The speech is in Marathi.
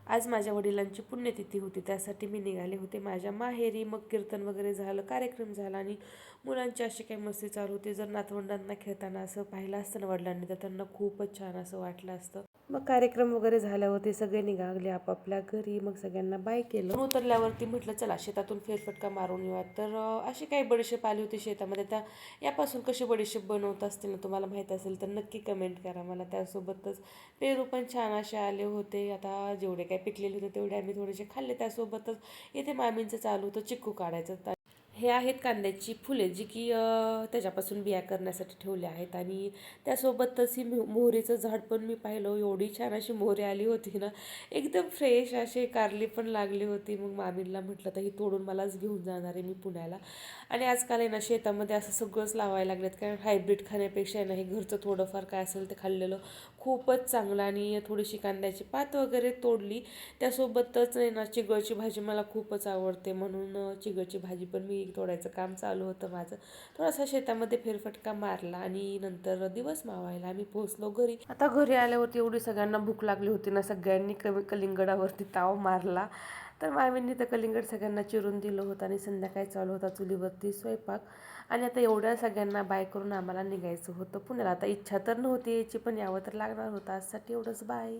आज माझ्या वडिलांची पुण्यतिथी होती, त्यासाठी मी निघाले होते माझ्या माहेरी. मग कीर्तन वगैरे झालं, कार्यक्रम झाला आणि मुलांची अशी काही मस्ती चालू होती. जर नातवंडांना खेळताना असं पाहिलं असतं ना वडिलांनी, तर त्यांना खूपच छान असं वाटलं असतं. मग कार्यक्रम वगैरे झाल्यावरती सगळे निघाले आपापल्या घरी. मग सगळ्यांना बाय केलं. उतरल्यावरती म्हटलं चला शेतातून फेरफटका मारून येऊया. तर अशी काही बडीशेप आली होती शेतामध्ये. त्या यापासून कशी बडीशेप बनवत असतील ना, तुम्हाला माहीत असेल तर नक्की कमेंट करा मला. त्यासोबतच पेरू पण छान असे आले होते. आता जेवढे काही पिकलेले होते तेवढे आम्ही थोडेसे खाल्ले. त्यासोबतच इथे मामींचं चालू होतं चिक्कू काढायचं. हे आहेत कांद्याची फुले, जी की त्याच्यापासून बिया करण्यासाठी ठेवले आहेत. आणि त्यासोबतच ही मोहरीचं झाड पण मी पाहिलं. एवढी छान अशी मोहरी आली होती ना, एकदम फ्रेश असे. कारली पण लागली होती. मग मामींना म्हटलं तर ही तोडून मलाच घेऊन जाणार आहे मी पुण्याला. आणि आजकाल आहे ना शेतामध्ये असं सगळंच लावायला लागलेत, कारण हायब्रिड खाण्यापेक्षा आहे ना हे घरचं थोडंफार काय असेल ते खाल्लेलं खूपच चांगलं. आणि थोडीशी कांद्याची पात वगैरे तोडली. त्यासोबतच आहे ना चिगळची भाजी मला खूपच आवडते, म्हणून चिगळची भाजी पण मी तोडायचं काम चालू होतं माझं. थोडासा शेतामध्ये फेरफटका मारला आणि नंतर दिवस मावायला आम्ही पोहोचलो घरी. आता घरी आल्यावरती एवढी सगळ्यांना भूक लागली होती ना, सगळ्यांनी कलिंगडावरती ताव मारला. तर मामींनी तर कलिंगड सगळ्यांना चिरून दिलं होतं आणि संध्याकाळी चालू होता चुलीवरती स्वयंपाक. आणि आता एवढ्या सगळ्यांना बाय करून आम्हाला निघायचं होतं पुण्याला. आता इच्छा तर नव्हती यायची, पण यावं तर लागणार होतं. आजसाठी एवढंच, बाय.